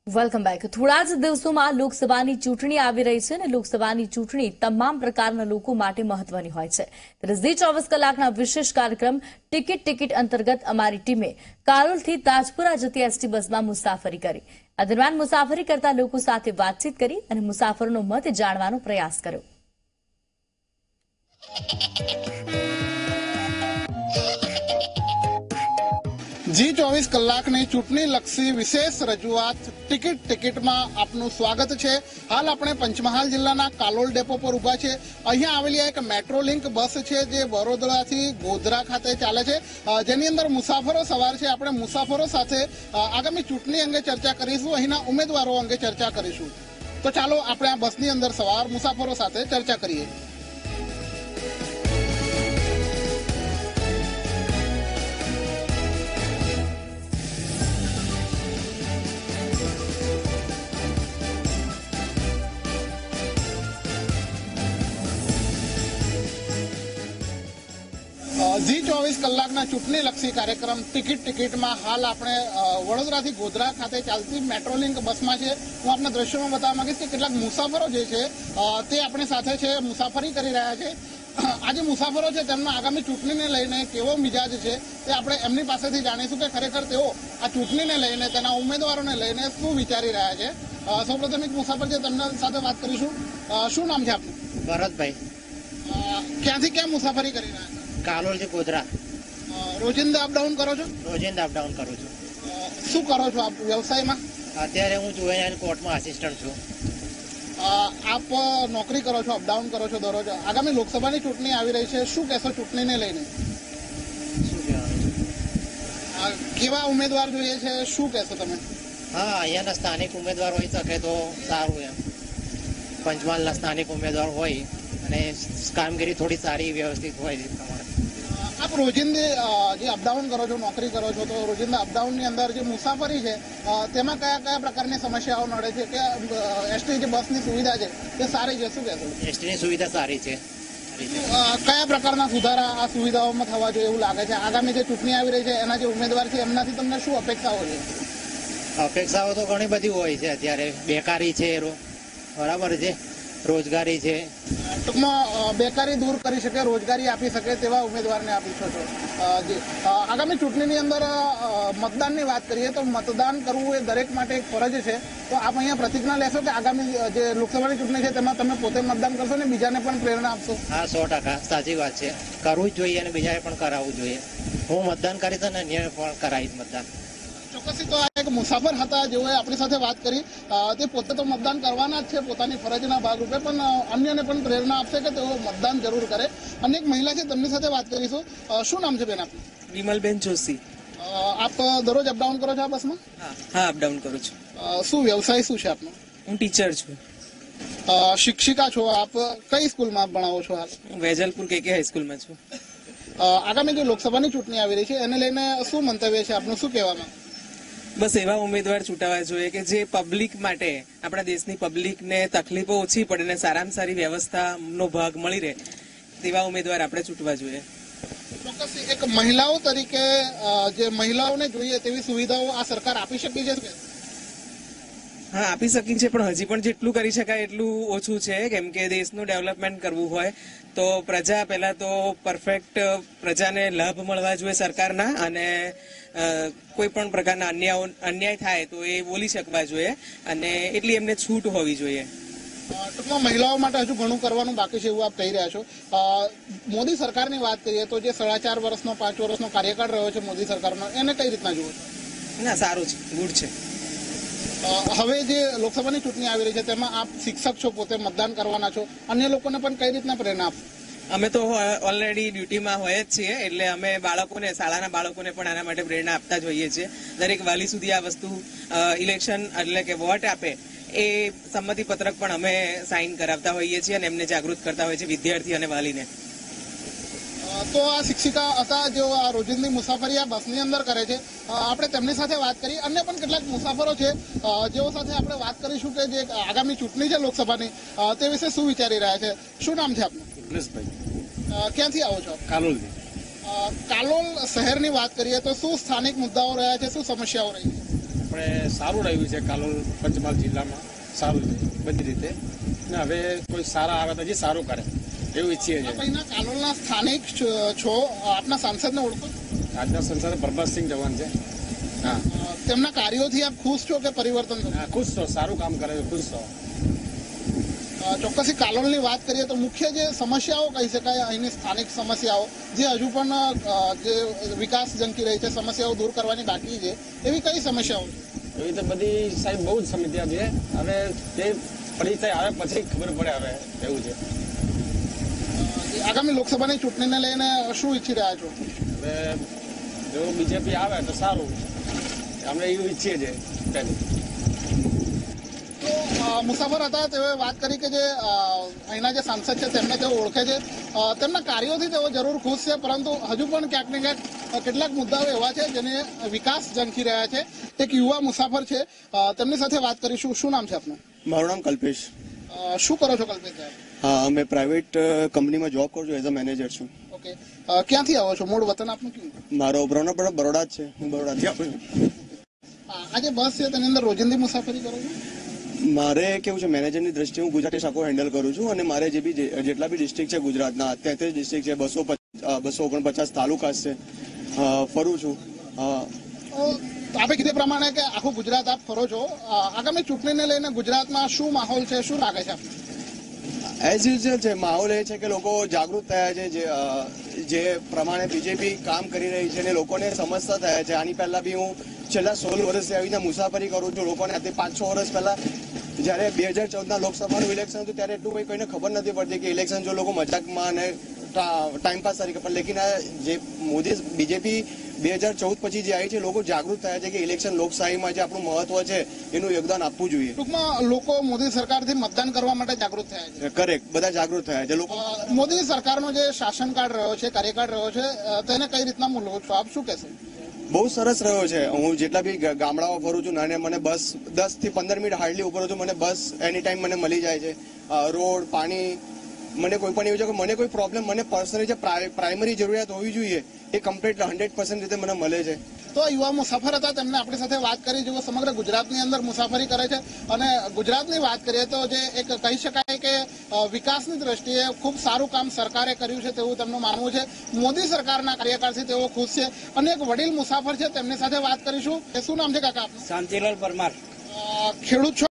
Welcome back. થોડા જ દિવસોમાં લોકસભાની ચૂંટણી આવી રહી છે અને લોકસભાની ચૂંટણી તમામ પ્રકારના લોકો માટે મહત્વની હોય છે। ત્યારે ઝી 24 કલાકના વિશેષ કાર્યક્રમ ટિકિટ અંતર્ગત અમારી ટીમે કાલોલથી તાજપુરા જતી એસટી બસમાં મુસાફરી કરી। આ દરમિયાન મુસાફરી કરતા લોકો સાથે વાતચીત કરી અને મુસાફરોનો મત જાણવાનો પ્રયાસ કર્યો। જી 24 કલાકની ચૂંટણી લક્ષી વિશેષ રજૂઆત ટિકિટમાં આપનું સ્વાગત છે। હાલ આપણે પંચમહાલ જિલ્લાના કાલોલ ડેપો પર ઊભા છે। અહીંયા આવેલી એક મેટ્રો લિંક બસ છે જે વડોદરાથી ગોધરા ખાતે ચાલે છે, જેની અંદર મુસાફરો સવાર છે। આપણે મુસાફરો સાથે આગામી ચૂંટણી અંગે ચર્ચા કરીશું, અહીંના ઉમેદવારો અંગે ચર્ચા કરીશું। તો ચાલો આપણે આ બસની અંદર સવાર મુસાફરો સાથે ચર્ચા કરીએ। જી 24 કલાકના ચૂંટણી લક્ષી કાર્યક્રમ ટિકિટમાં હાલ આપણે વડોદરાથી ગોધરા ખાતે ચાલતી મેટ્રો લિંક બસમાં છે। હું આપના દ્રશ્યોમાં બતાવવા માંગીશ કે કેટલાક મુસાફરો જે છે તે આપણી સાથે છે, મુસાફરી કરી રહ્યા છે। આજે મુસાફરો છે તેમના આગામી ચૂંટણીને લઈને કેવો મિજાજ છે તે આપણે એમની પાસેથી જાણીશું કે ખરેખર તેઓ આ ચૂંટણીને લઈને તેના ઉમેદવારોને લઈને શું વિચારી રહ્યા છે। સૌપ્રથમ એક મુસાફર છે, તેમના સાથે વાત કરીશું। શું નામ છે આપનું? ભરતભાઈ। ક્યાંથી ક્યાં મુસાફરી કરી રહ્યા છે? કાલોલ થી ગોધરા। રોજિંદા અપડાઉન કરો છો? રોજિંદા અપડાઉન કરું છું। શું કરો છો આપ વ્યવસાયમાં? અત્યારે હું જોઈને કોર્ટમાં આસિસ્ટન્ટ છું। આપ નોકરી કરો છો, અપડાઉન કરો છો દરરોજ। આગામી લોકસભાની ચૂંટણી આવી રહી છે, શું કહેશો ચૂંટણીને લઈને? શું કહેવાનું? કેવા ઉમેદવાર જોઈએ છે, શું કહેશો તમે? હા, અહીંયાના સ્થાનિક ઉમેદવાર હોઈ શકે તો સારું એમ। પંચમહાલના સ્થાનિક ઉમેદવાર હોય અને કામગીરી થોડી સારી વ્યવસ્થિત હોય એ પ્રમાણે। આપ રોજિંદે જે અપડાઉન કરો છો, નોકરી કરો છો, તો રોજિંદા અપડાઉનની અંદર જે મુસાફરી છે તેમાં કયા પ્રકારની સમસ્યાઓ નડે છે કે એસટી જે બસની સુવિધા છે તે સારી છે, શું કહેશો? એસટીની સુવિધા સારી છે। કયા પ્રકારના સુધારા આ સુવિધાઓમાં થવા જોઈએ એવું લાગે છે? આગામી જે ચૂંટણી આવી રહી છે એના જે ઉમેદવાર છે એમનાથી તમને શું અપેક્ષાઓ છે? અપેક્ષાઓ તો ઘણી બધી હોય છે। અત્યારે બેકારી છે, બરાબર છે, રોજગારી છે। ટૂંકમાં બેકારી દૂર કરી શકે, રોજગારી આપી શકે તેવા ઉમેદવારને આપી શકો છો। આગામી ચૂંટણીની અંદર મતદાનની વાત કરીએ તો મતદાન કરવું એ દરેક માટે એક ફરજ છે। તો આપ અહીંયા પ્રતિજ્ઞા લેશો કે આગામી જે લોકસભાની ચૂંટણી છે તેમાં તમે પોતે મતદાન કરશો ને બીજાને પણ પ્રેરણા આપશો? હા, 100% સાચી વાત છે। કરવું જ જોઈએ અને બીજાને પણ કરાવવું જોઈએ। હું મતદાન કરીશ અને અન્યને પણ કરાવીશ મતદાન। ચોક્કસથી તો આ એક મુસાફર હતા જેઓએ આપણી સાથે વાત કરી। તે પોતે તો મતદાન કરવાના જ છે પોતાની ફરજના ભાગરૂપે, પણ અન્યને પણ પ્રેરણા આપશે કે તેઓ મતદાન જરૂર કરે। અન્ય એક મહિલા છે, તેમની સાથે વાત કરીશું। શું નામ છે બેન આપનું? વિમલબેન જોશી। આપ દરરોજ અપડાઉન કરો છો આ બસમાં? હા, અપડાઉન કરું છું। શું વ્યવસાય શું છે આપનો? હું ટીચર છું। શિક્ષિકા છો આપ? કઈ સ્કૂલમાં ભણાવો છો હાલ? વેજલપુર KK હાઈસ્કૂલમાં છું। આગામી જે લોકસભાની ચૂંટણી આવી રહી છે એને લઈને શું મંતવ્ય છે આપનું, શું કહેવામાં? બસ એવા ઉમેદવાર ચૂંટાવા જોઈએ કે જે પબ્લિક માટે, આપણા દેશની પબ્લિકને તકલીફો ઓછી પડે અને સારામાં સારી વ્યવસ્થાનો ભાગ મળી રહે તેવા ઉમેદવાર આપણે ચૂંટવા જોઈએ। ચોક્કસ એક મહિલાઓ તરીકે જે મહિલાઓને જોઈએ તેવી સુવિધાઓ આ સરકાર આપી શકી છે? હા, આપી શકી છે, પણ હજી પણ જેટલું કરી શકાય એટલું ઓછું છે। કેમ કે દેશનું ડેવલપમેન્ટ કરવું હોય તો પ્રજા પહેલા તો પરફેક્ટ પ્રજાને લાભ મળવા જોઈએ સરકારના, અને કોઈ પણ પ્રકારના અન્યાય થાય તો એ બોલી શકવા જોઈએ અને એટલી એમને છૂટ હોવી જોઈએ। ટૂંકમાં મહિલાઓ માટે હજુ ઘણું કરવાનું બાકી છે એવું આપ કહી રહ્યા છો। મોદી સરકારની વાત કરીએ તો જે 4.5 વર્ષનો 5 વર્ષનો કાર્યકાળ રહ્યો છે મોદી સરકારનો, એને કઈ રીતના જુઓ છો? ના, સારું છે, ગુડ છે। હવે જે લોકસભાની ચૂંટણી આવી રહી છે તેમાં આપ શિક્ષક છો, પોતે મતદાન કરવાના છો, અન્ય લોકોને પણ કઈ રીતના પ્રેરણા આપશો? અમે તો ઓલરેડી ડ્યુટીમાં હોય જ છીએ, એટલે અમે બાળકોને, શાળાના બાળકોને પણ આના માટે પ્રેરણા આપતા જ હોઈએ છીએ। દરેક વાલી સુધી આ વસ્તુ ઇલેક્શન એટલે કે વોટ આપે એ સંમતિ પત્રક પણ અમે સાઇન કરાવતા હોઈએ છીએ અને એમને જાગૃત કરતા હોઈએ છીએ, વિદ્યાર્થી અને વાલીને। તો આ શિક્ષિકા હતા જેઓ આ રોજિંદી મુસાફરી આ બસની અંદર કરે છે। આપણે તેમની સાથે વાત કરી। અન્ય પણ કેટલાક મુસાફરો છે જેઓ સાથે આપણે વાત કરીશું કે જે આગામી ચૂંટણી છે લોકસભાની તે વિશે શું વિચારી રહ્યા છે। શું નામ છે આપનું? ક્યાંથી આવો છો? કાલોલથી। કાલોલ શહેરની વાત કરીએ તો શું સ્થાનિક મુદ્દાઓ રહ્યા છે, શું સમસ્યાઓ રહી છે? આપણે સારું રહ્યું છે કાલોલ પંચમહાલ જિલ્લામાં સારું છે બધી રીતે ને હવે કોઈ સારા આવે તો હજી સારું કરે એવું ઈચ્છીએ છીએ. આપ અહીંના કાલોલના સ્થાનિક છો, આપના સાંસદને ઓળખો? આજના સંસદ પ્રભાતસિંહ ચૌહાણ છે. હા, તેમના કાર્યોથી આપ ખુશ છો કે પરિવર્તન થયું? હા, ખુશ છો, સારું કામ કરે છે, ખુશ છો. ચોક્કસથી કાલોલની વાત કરીએ તો મુખ્ય જે સમસ્યાઓ કહી શકાય અહીંની સ્થાનિક સમસ્યાઓ જે હજુ પણ જે વિકાસ ઝંકી રહી છે, સમસ્યાઓ દૂર કરવાની બાકી છે, એવી કઈ સમસ્યાઓ છે? એવી તો બધી સાહેબ બહુ જ સમસ્યા છે. હવે તે પરિચય આવે પછી ખબર પડે હવે એવું છે. આગામી લોકસભાની ચૂંટણીને લઈને શું ઈચ્છી રહ્યા છો? હવે જો બીજેપી આવે તો સારું, અમે એવું ઈચ્છીએ છીએ. તો મુસાફર હતા, તેઓએ વાત કરી કે જે અહીંના જે સાંસદ છે તેમને તેઓ ઓળખે છે, તેમના કાર્યોથી તેઓ જરૂર ખુશ છે, પરંતુ હજુ પણ ક્યાંક ને ક્યાંક કેટલાક મુદ્દાઓ એવા છે જેને વિકાસ ઝંખી રહ્યા છે. એક યુવા મુસાફર છે, તેમની સાથે વાત કરીશું. શું નામ છે આપનું? મારું નામ કલ્પેશ. શું કરો છો કલ્પેશ સાહેબ? હા, મેં પ્રાઇવેટ કંપનીમાં જોબ કરું છું, એઝ અ મેનેજર છું. ઓકે, ક્યાંથી આવો છો? મૂળ વતન આપનું ક્યું? મારો પ્રોપર બરોડા જ છે. હું બરોડાથી આવું છું. આ જે બસ છે તેની અંદર રોજિંદી મુસાફરી કરો છો? મારે કેવું છે, મેનેજરની દ્રષ્ટિએ હું ગુજરાતી શાખો હેન્ડલ કરું છું અને મારે જેટલા બી ડિસ્ટ્રિક્ટ છે ગુજરાતના 33 ડિસ્ટ્રિક્ટ છે, 249 તાલુકા છે, ફરું છું. આપે કીધે પ્રમાણે કે આખું ગુજરાત આપ ફરો છો, આગામી ચૂંટણીને લઈને ગુજરાતમાં શું માહોલ છે, શું લાગે છે આપને? એઝ યુઝ્યુઅલ છે, માહોલ એ છે કે લોકો જાગૃત થયા છે, જે પ્રમાણે બીજેપી કામ કરી રહી છે અને લોકોને સમજતા થયા છે. આની પહેલા બી હું છેલ્લા 16 વર્ષથી આવીને મુસાફરી કરું છું. લોકોને 5-6 વર્ષ પહેલા જ્યારે 2014ના લોકસભાનું ઇલેક્શન હતું ત્યારે એટલું કોઈને ખબર નથી પડતી કે ઇલેક્શન જો લોકો મજાકમાં અને ટાઈમપાસ તરીકે, પણ લેકિન આ જે મોદી બીજેપી 2014 પછી જે આવી છે, લોકો જાગૃત થયા છે કે ઇલેક્શન લોકશાહીમાં જે આપણું મહત્વ છે એનું યોગદાન આપવું જોઈએ. ટૂંકમાં લોકો મોદી સરકારથી મતદાન કરવા માટે જાગૃત થયા છે. કરેક્ટ, બધા જાગૃત થયા છે. લોકો મોદી સરકારનો જે શાસનકાળ રહ્યો છે, કાર્યકાળ રહ્યો છે, તેને કઈ રીતના મૂલો છો આપ? શું કહેશો? બહુ સરસ રહ્યો છે. હું જેટલા બી ગામડાઓ ફરું છું નાને, મને બસ 10 થી 15 મિનિટ હાર્ડલી ઉપર છું, મને બસ એની ટાઈમ મને મળી જાય છે. રોડ, પાણી, મને કોઈ પણ એવું છે કે મને કોઈ પ્રોબ્લેમ, મને પર્સનલી જે પ્રાઇમરી જરૂરિયાત હોવી જોઈએ એ કમ્પ્લીટ 100% રીતે મને મળે છે. તો યુવા મુસાફર હતા, તેમને આપણી સાથે વાત કરી. જેઓ સમગ્ર ગુજરાતની અંદર મુસાફરી કરે છે અને ગુજરાતની વાત કરીએ તો જે એક કહી શકાય કે વિકાસની દ્રષ્ટિએ ખૂબ સારું કામ સરકારે કર્યું છે તેવું તેમનું માનવું છે. મોદી સરકારના કાર્યકાળથી તેઓ ખુશ છે. અને એક વડીલ મુસાફર છે, તેમની સાથે વાત કરીશું. શું નામ છે કાકા આપનું? શાંતિલાલ પરમાર. ખેડૂત છો?